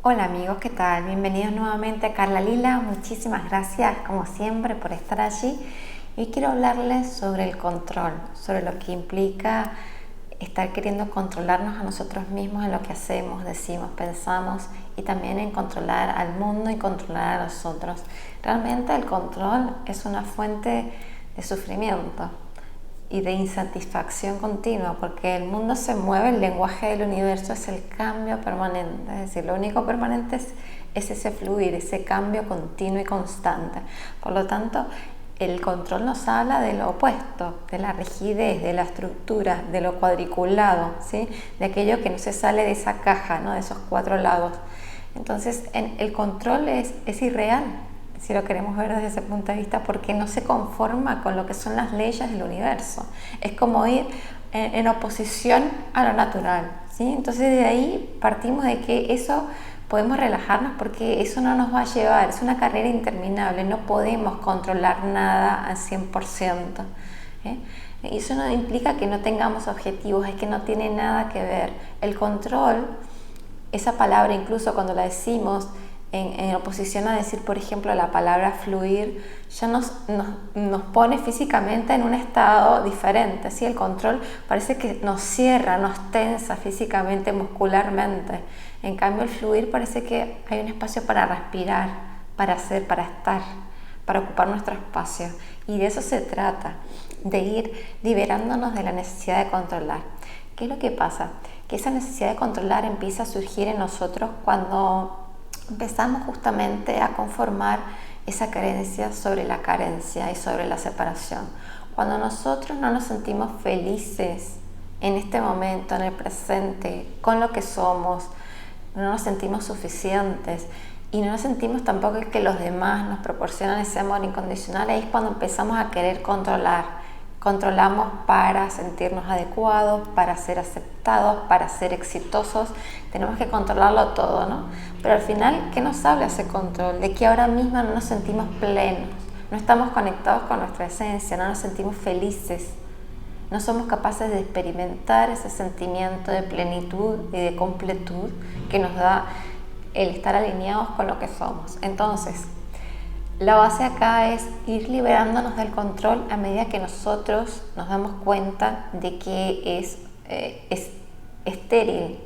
Hola amigos, ¿qué tal? Bienvenidos nuevamente a Carla Lila. Muchísimas gracias como siempre por estar allí. Hoy quiero hablarles sobre el control, sobre lo que implica estar queriendo controlarnos a nosotros mismos en lo que hacemos, decimos, pensamos y también en controlar al mundo y controlar a los otros. Realmente el control es una fuente de sufrimiento y de insatisfacción continua, porque el mundo se mueve, el lenguaje del universo es el cambio permanente, es decir, lo único permanente es ese fluir, ese cambio continuo y constante. Por lo tanto, el control nos habla de lo opuesto, de la rigidez, de la estructura, de lo cuadriculado, ¿sí? De aquello que no se sale de esa caja, ¿no? De esos cuatro lados. Entonces, el control es irreal, si lo queremos ver desde ese punto de vista, porque no se conforma con lo que son las leyes del universo. Es como ir en oposición a lo natural, ¿sí? Entonces de ahí partimos de que eso podemos relajarnos, porque eso no nos va a llevar, es una carrera interminable, no podemos controlar nada al 100%, ¿eh? Y eso no implica que no tengamos objetivos, es que no tiene nada que ver. El control, esa palabra incluso cuando la decimos en oposición a decir, por ejemplo, la palabra fluir, ya nos pone físicamente en un estado diferente, ¿sí? El control parece que nos cierra, nos tensa físicamente, muscularmente. En cambio, el fluir parece que hay un espacio para respirar, para hacer, para estar, para ocupar nuestro espacio. Y de eso se trata, de ir liberándonos de la necesidad de controlar. ¿Qué es lo que pasa? Que esa necesidad de controlar empieza a surgir en nosotros cuando empezamos justamente a conformar esa creencia sobre la carencia y sobre la separación. Cuando nosotros no nos sentimos felices en este momento, en el presente, con lo que somos, no nos sentimos suficientes y no nos sentimos tampoco que los demás nos proporcionan ese amor incondicional, ahí es cuando empezamos a querer controlar. Controlamos para sentirnos adecuados, para ser aceptados, para ser exitosos. Tenemos que controlarlo todo, ¿no? Pero al final, ¿qué nos habla ese control? De que ahora mismo no nos sentimos plenos, no estamos conectados con nuestra esencia, no nos sentimos felices, no somos capaces de experimentar ese sentimiento de plenitud y de completud que nos da el estar alineados con lo que somos. Entonces, la base acá es ir liberándonos del control a medida que nosotros nos damos cuenta de que es estéril.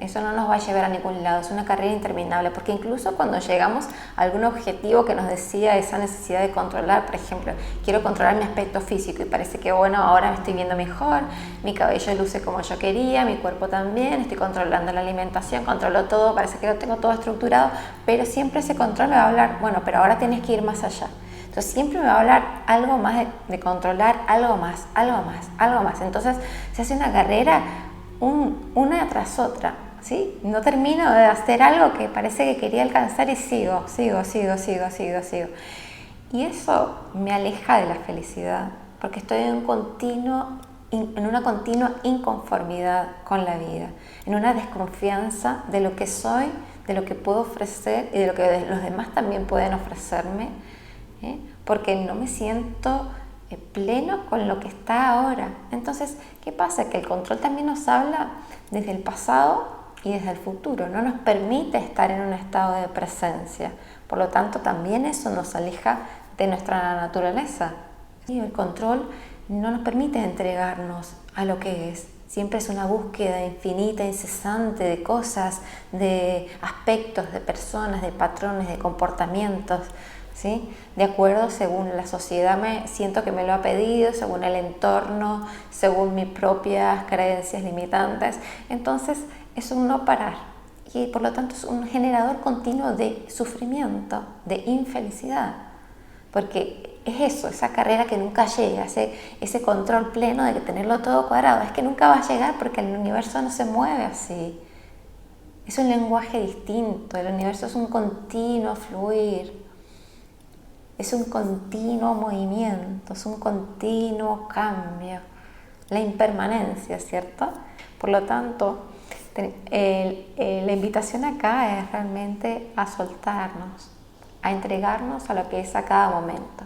Eso no nos va a llevar a ningún lado, es una carrera interminable, porque incluso cuando llegamos a algún objetivo que nos decía esa necesidad de controlar, por ejemplo, quiero controlar mi aspecto físico y parece que bueno, ahora me estoy viendo mejor, mi cabello luce como yo quería, mi cuerpo también, estoy controlando la alimentación, controlo todo, parece que lo tengo todo estructurado, pero siempre ese control me va a hablar, bueno, pero ahora tienes que ir más allá. Entonces siempre me va a hablar algo más de controlar, algo más, algo más, algo más. Entonces se hace una carrera una tras otra, ¿sí? No termino de hacer algo que parece que quería alcanzar y sigo. Y eso me aleja de la felicidad, porque estoy en una continua inconformidad con la vida, en una desconfianza de lo que soy, de lo que puedo ofrecer y de lo que los demás también pueden ofrecerme, porque no me siento pleno con lo que está ahora. Entonces, ¿qué pasa? Que el control también nos habla desde el pasado y desde el futuro, no nos permite estar en un estado de presencia, por lo tanto también eso nos aleja de nuestra naturaleza. Y el control no nos permite entregarnos a lo que es, siempre es una búsqueda infinita, incesante de cosas, de aspectos, de personas, de patrones, de comportamientos, ¿sí? De acuerdo según la sociedad siento que me lo ha pedido, según el entorno, según mis propias creencias limitantes. Entonces es un no parar y por lo tanto es un generador continuo de sufrimiento, de infelicidad, porque es eso, esa carrera que nunca llega, ese control pleno de que tenerlo todo cuadrado, es que nunca va a llegar porque el universo no se mueve así. Es un lenguaje distinto, el universo es un continuo fluir. Es un continuo movimiento, es un continuo cambio, la impermanencia, ¿cierto? Por lo tanto, la invitación acá es realmente a soltarnos, a entregarnos a lo que es a cada momento.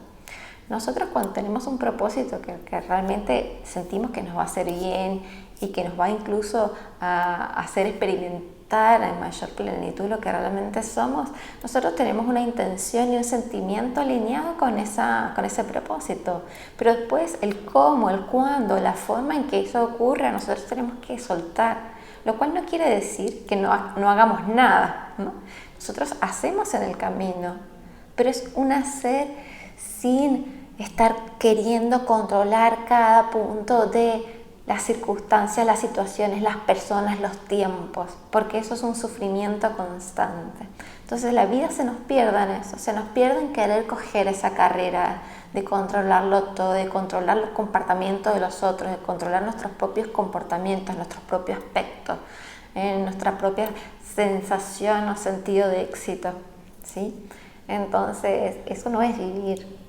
Nosotros cuando tenemos un propósito que realmente sentimos que nos va a hacer bien y que nos va incluso a hacer manifestar en mayor plenitud lo que realmente somos, nosotros tenemos una intención y un sentimiento alineado con ese propósito. Pero después el cómo, el cuándo, la forma en que eso ocurre, nosotros tenemos que soltar. Lo cual no quiere decir que no hagamos nada, ¿no? Nosotros hacemos en el camino, pero es un hacer sin estar queriendo controlar cada punto de las circunstancias, las situaciones, las personas, los tiempos, porque eso es un sufrimiento constante. Entonces la vida se nos pierde en eso, se nos pierde en querer coger esa carrera de controlarlo todo, de controlar los comportamientos de los otros, de controlar nuestros propios comportamientos, nuestros propios aspectos, nuestra propia sensación o sentido de éxito, ¿sí? Entonces eso no es vivir.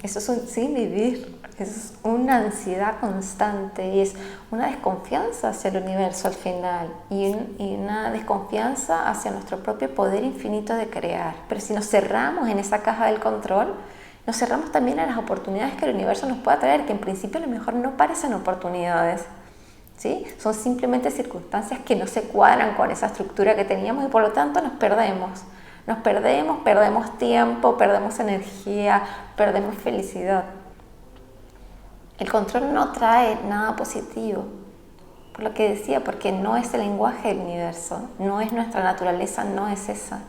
Eso es un sin vivir, es una ansiedad constante y es una desconfianza hacia el universo al final y una desconfianza hacia nuestro propio poder infinito de crear. Pero si nos cerramos en esa caja del control, nos cerramos también a las oportunidades que el universo nos pueda traer, que en principio a lo mejor no parecen oportunidades, ¿sí? Son simplemente circunstancias que no se cuadran con esa estructura que teníamos y por lo tanto nos perdemos. Nos perdemos tiempo, perdemos energía, perdemos felicidad. El control no trae nada positivo, por lo que decía, porque no es el lenguaje del universo, no es nuestra naturaleza, no es esa.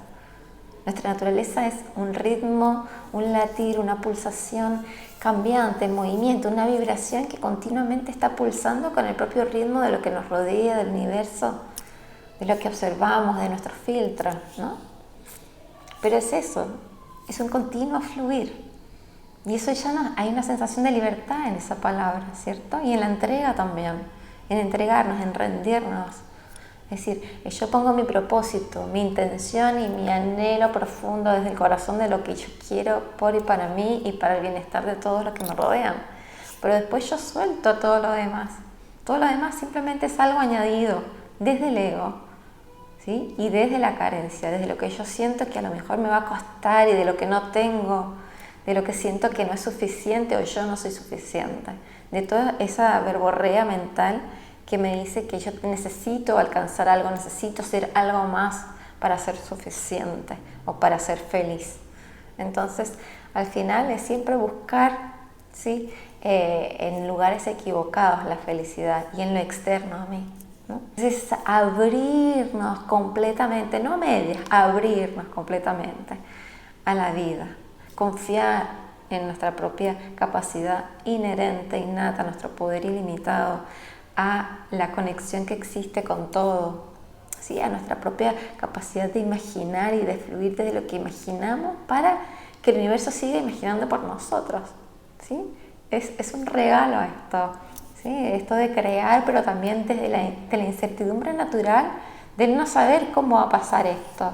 Nuestra naturaleza es un ritmo, un latir, una pulsación cambiante, en movimiento, una vibración que continuamente está pulsando con el propio ritmo de lo que nos rodea, del universo, de lo que observamos, de nuestros filtros, ¿no? Pero es eso, es un continuo fluir. Y eso ya hay una sensación de libertad en esa palabra, ¿cierto? Y en la entrega también, en entregarnos, en rendirnos. Es decir, yo pongo mi propósito, mi intención y mi anhelo profundo desde el corazón de lo que yo quiero por y para mí y para el bienestar de todos los que me rodean. Pero después yo suelto todo lo demás. Todo lo demás simplemente es algo añadido desde el ego. ¿Sí? Y desde la carencia, desde lo que yo siento que a lo mejor me va a costar y de lo que no tengo, de lo que siento que no es suficiente o yo no soy suficiente, de toda esa verborrea mental que me dice que yo necesito alcanzar algo, necesito ser algo más para ser suficiente o para ser feliz. Entonces, al final es siempre buscar, ¿sí? En lugares equivocados la felicidad y en lo externo a mí, ¿no? Es abrirnos completamente, no a medias, abrirnos completamente a la vida, confiar en nuestra propia capacidad inherente, innata, nuestro poder ilimitado, a la conexión que existe con todo, ¿sí? A nuestra propia capacidad de imaginar y de fluir desde lo que imaginamos para que el universo siga imaginando por nosotros, ¿sí? Es un regalo esto. ¿Sí? Esto de crear, pero también desde la incertidumbre natural de no saber cómo va a pasar esto.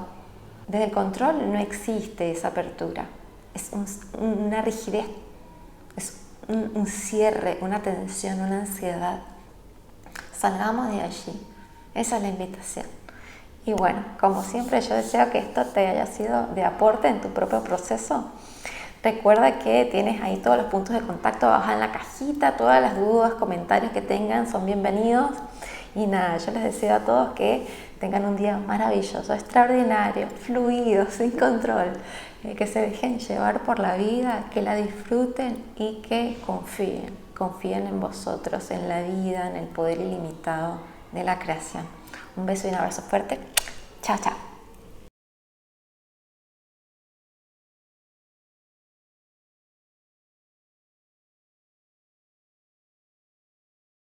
Desde el control no existe esa apertura, es una rigidez, es un cierre, una tensión, una ansiedad. Salgamos de allí, esa es la invitación. Y bueno, como siempre yo deseo que esto te haya sido de aporte en tu propio proceso. Recuerda que tienes ahí todos los puntos de contacto abajo en la cajita, todas las dudas, comentarios que tengan son bienvenidos. Y nada, yo les deseo a todos que tengan un día maravilloso, extraordinario, fluido, sin control, que se dejen llevar por la vida, que la disfruten y que confíen en vosotros, en la vida, en el poder ilimitado de la creación. Un beso y un abrazo fuerte. Chao, chao.